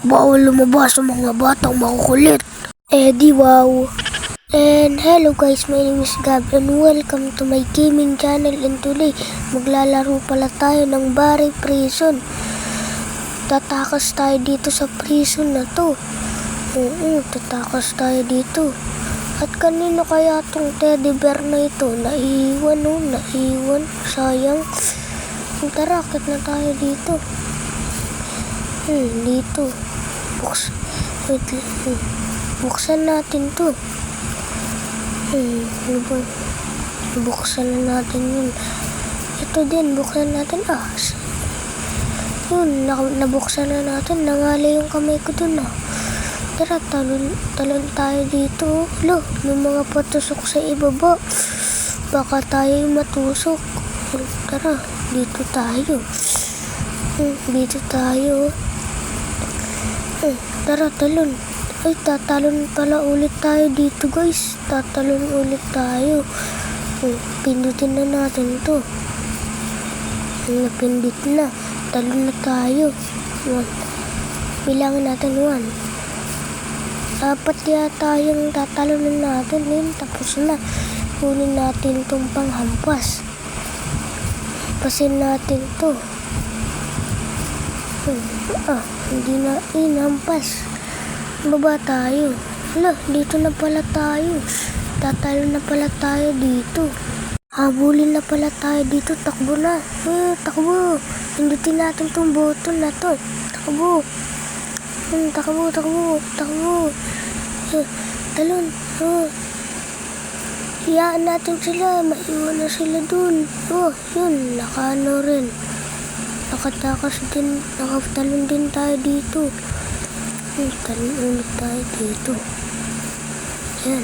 Bawal lumabas sa mga batang makukulit. Di wow. And hello guys, my name is Gab and welcome to my gaming channel, and today maglalaro pala tayo ng Barry Prison. Tatakas tayo dito sa prison na to. Tatakas tayo dito. At kanino kaya tong teddy bear na ito? Naiwan, naiwan. Sayang. Tara, akit na tayo dito. Dito. Buksan natin to. Buksan na natin yun. Ito din, buksan natin. Yun, nabuksan na natin. Nangali yung kamay ko dun. Tara, talon tayo dito. Lo, may mga patusok sa ibaba. Baka tayo matusok. Tara, dito tayo. Dito tayo. Tara, talon. Ay, tatalon pala ulit tayo dito, guys. Tatalon ulit tayo. Pindutin na natin to. Napindit na. Talon na tayo. Bilangin natin 1. Dapat yata yung tatalonin natin. Tapos na. Kunin natin itong panghampas. Pasin natin to. Hindi na inhampas. Baba tayo. Hala, dito na pala tayo. Tatalo na pala tayo dito. Habulin na pala tayo dito. Takbo na. Takbo. Pindutin natin tong button na to. Takbo. Takbo. Talon. Hiyaan natin sila. Maiwan na sila dun. Yun. Nakano rin. Nakatakas din. Nakatalon din tayo dito. Talon ulit tayo dito. Yan.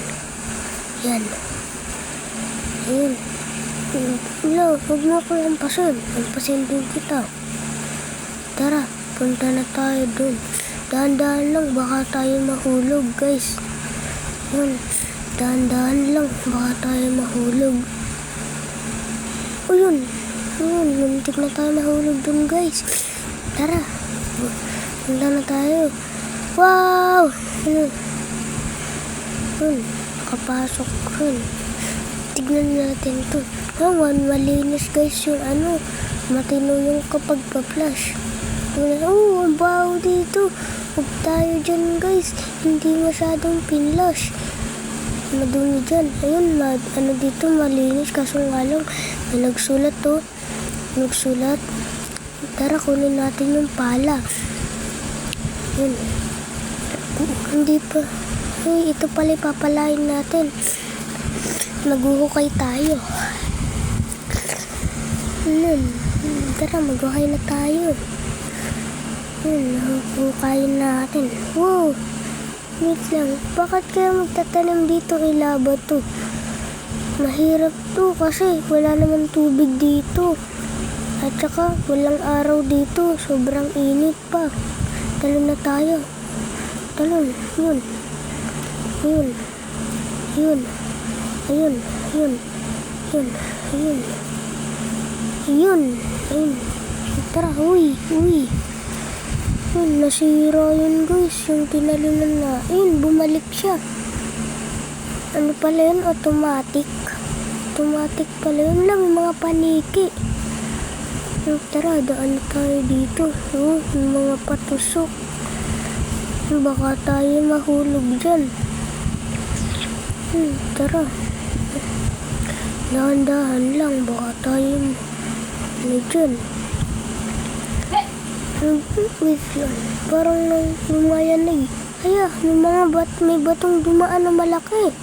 Hello, huwag mo ko lampasin. Lampasin din kita. Tara, punta na tayo dun. Dahan-dahan lang, baka tayo mahulog, guys. Dahan-dahan lang, baka tayo mahulog. Yun, muntik na tayo mahulog dun, guys. Tara, punta na tayo. Wow! Nakapasok rin. Tignan natin to. Malinis, guys, yung matino yung kapag pa-flash. Ang baho dito. Huwag tayo dyan, guys. Hindi masyadong pinlash. Madumi dyan. Ayun, dito malinis. Kaso nga lang, may nagsulat to. Nagsulat. Tara, kunin natin yung pala. Yun. Hindi pa. Ito pala ipapalain natin. Maghuhukay tayo. Tara, maghuhukay na tayo. Hukayin natin. Wow! Wait lang. Bakit kaya magtatanim dito ilaba to? Mahirap to kasi wala naman tubig dito. At saka walang araw dito. Sobrang init pa. Talon na tayo. Talon. Ayun. Tara, uy. Nasira yun, guys. Yung tinalunan na. Bumalik siya. Ano pala yun? Automatic pala yun lang. Yung mga paniki. Tara, daan tayo dito. Yung mga patusok. Baka tayo mahulog dyan. Tara. Dahan-dahan lang. Baka tayo dyan. Wait lang. Parang lumaya na may batong dumaan na malaki.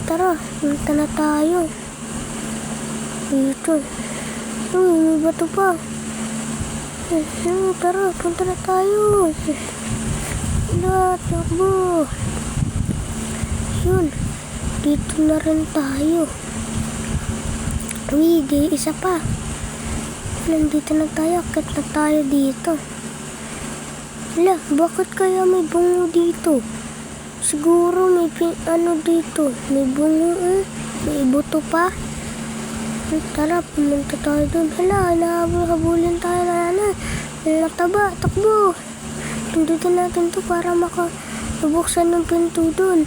Tara. Punta na tayo. Dito. May bato pa. Tara, punta na tayo. Takbo. Yun. Dito na rin tayo. Isa pa. Nandito na tayo. Akit na tayo dito. Bakit kaya may bungo dito? Siguro may dito. May bungo May buto pa. Tara, pumunta tayo dun. Hala, nahabulin tayo na nataba. Takbo. Pindutin natin to para makabuksan ng pinto dun.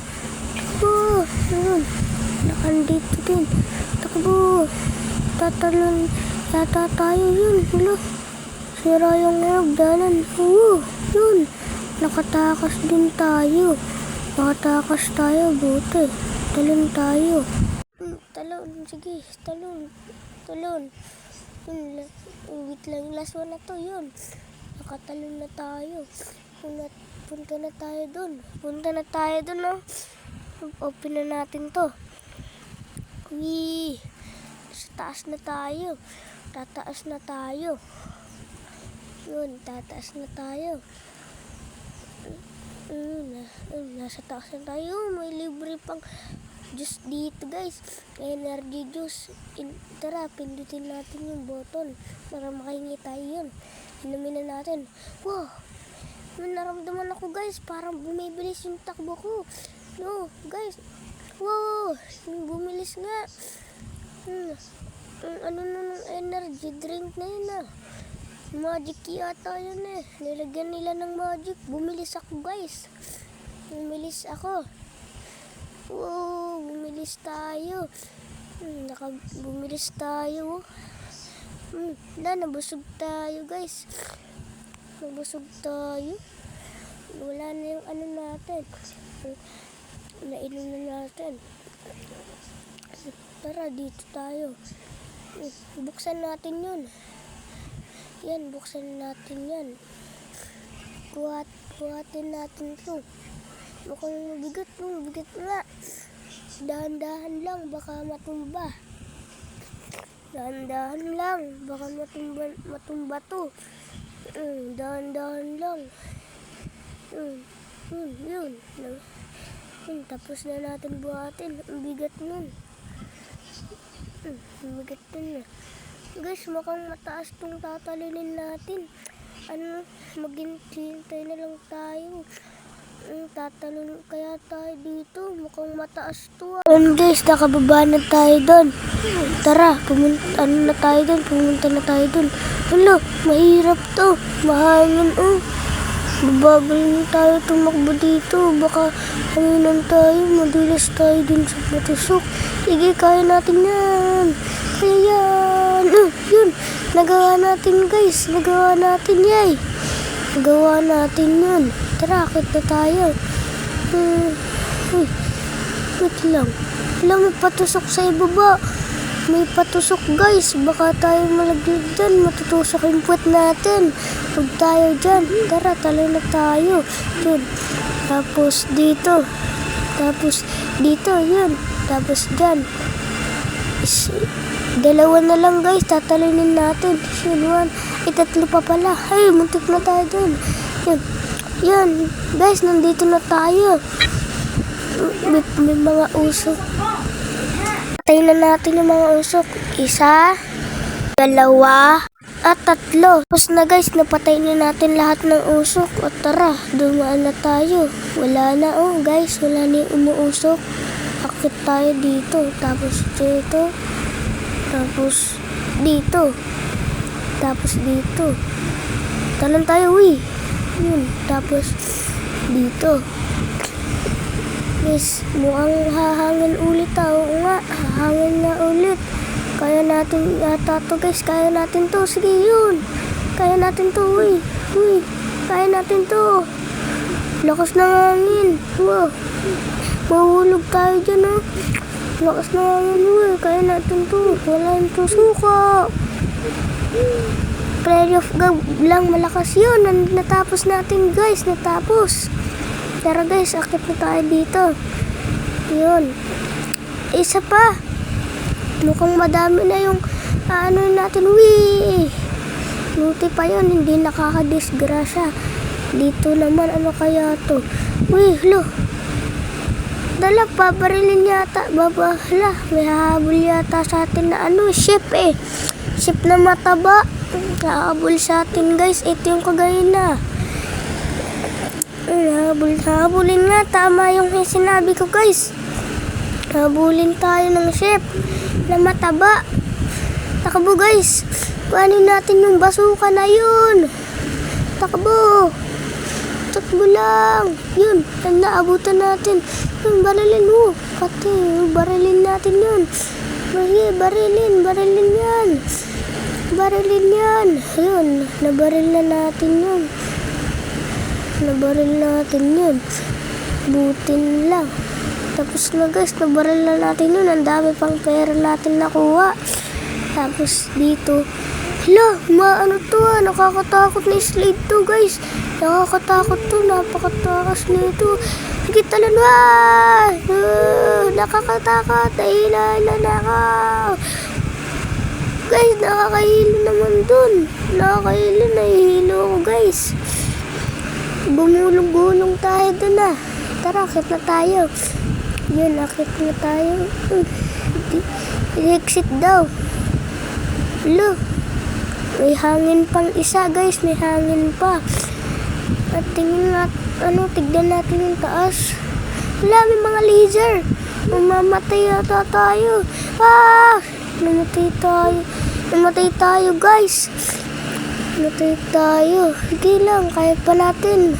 Takbo! Ayun. Nakandito din. Takbo! Tatalon yata tayo yun. Wala. Sira yung hagdanan. Oo, yun. Nakatakas din tayo. Nakatakas tayo, buti. Talon tayo. Talon, sige. Talon. Talon. Wait lang, last one na to, yun. Nakatalon na tayo. Punta na tayo dun. Punta na tayo dun, no? Open na natin to. Wee! Sa taas na tayo. Tataas na tayo. Yun, tataas na tayo. Nasa taas na tayo. May libre pang juice dito, guys. Energy juice. Tara, pindutin natin yung button para makahingi tayo yun. Inumin na natin. Wow! May naramdaman ako, guys. Parang bumibilis yung takbo ko. No, guys. Wow! Bumilis nga. Ano na ng energy drink na yun, ah. Magic yata yun eh. Nilagyan nila ng magic. Bumilis ako, guys. Bumilis ako. Wow, bumilis tayo. Bumilis tayo. Nabusog tayo, guys. Nabusog tayo. Wala na yung ano natin. Nainom na natin. Tara, dito tayo. Buksan natin yun. Yan, buksan natin yan. Buhatin natin to. Mukhang mabigat mo, mabigat nga. Dahan-dahan lang, baka matumba. Dahan-dahan lang, baka matumba to. Dahan-dahan lang. Yun. Tapos na natin buhatin. Ang bigat nun. Ang bigat nun na. Guys, mukhang mataas tong tatalinin natin. Maghintay na lang tayo. Tatalon kaya tayo dito. Mukhang mataas to. Guys, nakababa na tayo doon. Tara, pumunta na tayo doon. Hala, mahirap to. Mahangin, oh. Babagal na tayo tumakbo dito. Baka hanginan tayo. Madulas tayo dun sa matusok. Sige, kaya natin yan. Kaya yan. Yun. Nagawa natin, guys. Nagawa natin, yay. Nagawa natin yun. Tara, akit na tayo. Wait lang. Wala, may patusok sa ibaba. May patusok, guys. Baka tayo malaglag dyan. Matutusok yung puwet natin. Huwag tayo dyan. Tara, talo na tayo. Yun. Tapos dito. Tapos dito, yun. Tapos dyan. Dalawa na lang, guys. Tatalinin natin. Yun, one. Tatlo pa pala. Ay, muntik na tayo dun. Yun. Yan. Guys, nandito na tayo. May mga usok. Patayin na natin yung mga usok. 1, 2, at 3. Tapos na, guys, napatay na natin lahat ng usok. O tara, dumaan na tayo. Wala na, oh, guys. Wala na yung umuusok. Akit tayo dito. Tapos dito. Tapos dito. Tapos dito. Talon tayo, uy. Yun. Tapos dito. Guys, mukhang hahangin ulit tao. Oo nga, hahangin na ulit. Kaya natin yata to, guys. Kaya natin to. Sige, yun. Kaya natin to, uy. Uy, kaya natin to. Lakas ng hangin. Wow. Mahulog tayo dyan, oh. Lakas ng hangin, uy. Kaya natin to. Wala yung susuka. Prairie of God lang, malakas yun. Natapos natin, guys. Natapos. Tara, guys, akit na tayo dito. Yun. Isa pa. Mukhang madami na yung ano natin. Wee! Buti pa yun, hindi nakakadisgrasya. Dito naman, ano kaya to? Wee, lo. Dala, pabarilin yata. Hala, may hahabol yata sa atin na ano, ship eh. Ship na mataba. Hahabol sa atin, guys. Ito yung kagaya na. Habulin nga, tama yung sinabi ko, guys. Habulin tayo ng ship na mataba. Takbo, guys. Kuhanin natin yung basuka na yun. Takbo. Abutat mo lang. Yun, naabutan natin. Yung barilin mo. Pati, barilin natin yun. Barilin yan. Barilin yan. Ayun, nabaril na natin yun. Butin lang. Tapos na guys, nabaril na natin yun. Ang dami pang pera natin nakuha. Tapos dito, ano to nakakatakot na slide to guys. Nakakatakot to, napakatakas nito. Sige, talon na! Nakakatakot, nahihila na ako. Guys, nakakahilo naman dun. Nahihilo ako guys. Bumulong-gulong tayo dun ah. Tara, akit na tayo. Yun, akit na tayo. Exit daw. May hangin pang isa guys, may hangin pa. At tingnan tignan natin yung taas. May mga laser. Mamamatay yata tayo. Namatay tayo guys. Sige lang, kaya pa natin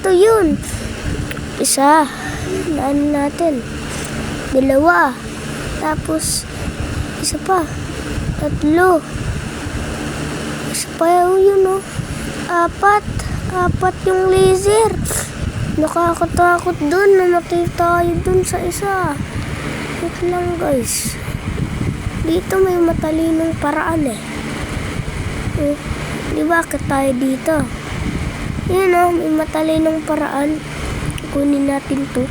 to. Yun, isa, natin, dalawa, tapos isa pa, tatlo, isa pa yun apat yung laser. Nakakatakot dun, namatay tayo dun sa isa. Wait lang guys, dito may matalinong paraan di bakit tayo dito? Yun may matalinong paraan. Kunin natin to.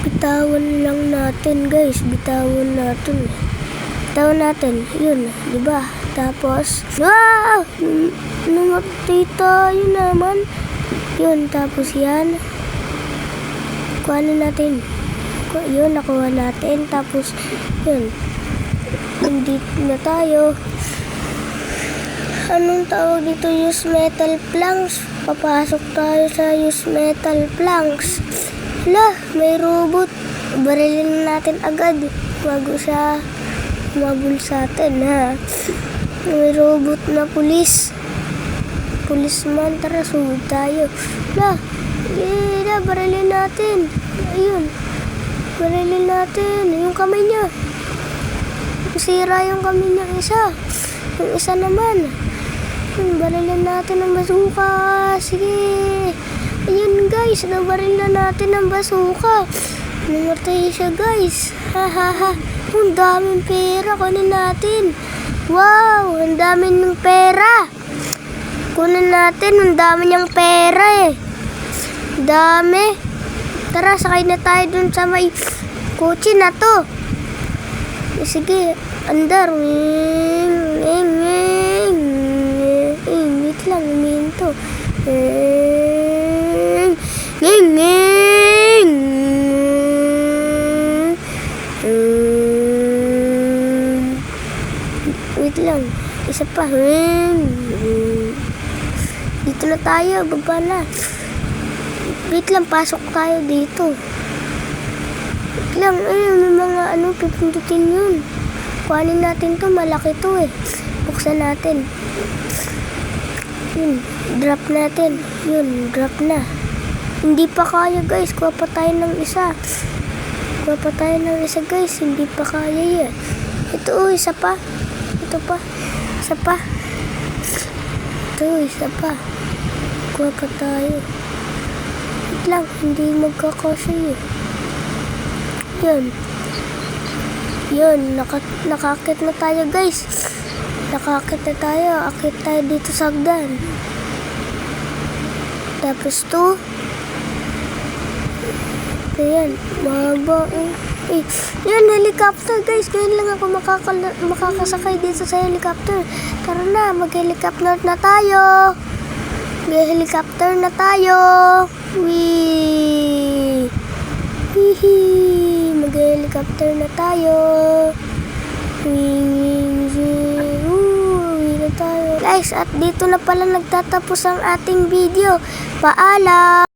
Bitawan lang natin guys, bitawan natin. Yun, di ba? Tapos, namatay tayo naman. Yun, tapos yan. Kuhanin natin. Yun, nakuha natin. Tapos, yun. Nandito na tayo. Anong tawag dito? Use metal planks. Papasok tayo sa use metal planks. May robot. Barilin natin agad bago siya umabol sa atin May robot na policeman. Tara, sugod tayo. Barilin natin. Ayun, barilin natin yung kamay niya. Sira yung kamay niya isa. Yung isa naman, barilin natin ng basuka. Sige. Ayun guys, nabaril na natin ng basuka. Namatay siya guys. Ang daming pera. Kunin natin. Wow, ang dami ng pera. Kunin natin. Ang dami niyang pera Dami. Tara, sakay na tayo dun sa may kotse na to. Sige, andar. Wait lang, minto. Wait lang, isa pa. Dito na tayo, baba na. Wait lang, pasok tayo dito. Wait lang, may mga pipindutin yun. Kuhanin natin to, malaki to Buksan natin. Yun, drop natin. Yun, drop na. Hindi pa kaya guys, kuha pa tayo ng isa. Guys, hindi pa kaya Ito isa pa. Ito pa. Isa pa. Ito, isa pa. Kuha pa tayo. Wait lang, hindi magkakasya Yun, nakakit na tayo guys. Akit tayo dito sa hagdan. Tapos to. Ayan, mahaba Yan, helicopter guys. Ngayon lang ako makakasakay dito sa helicopter. Tara na, mag-helicopter na tayo. Mag-helicopter na tayo. Mag-helicopter na tayo. Guys, at dito na pala nagtatapos ang ating video. Paalam!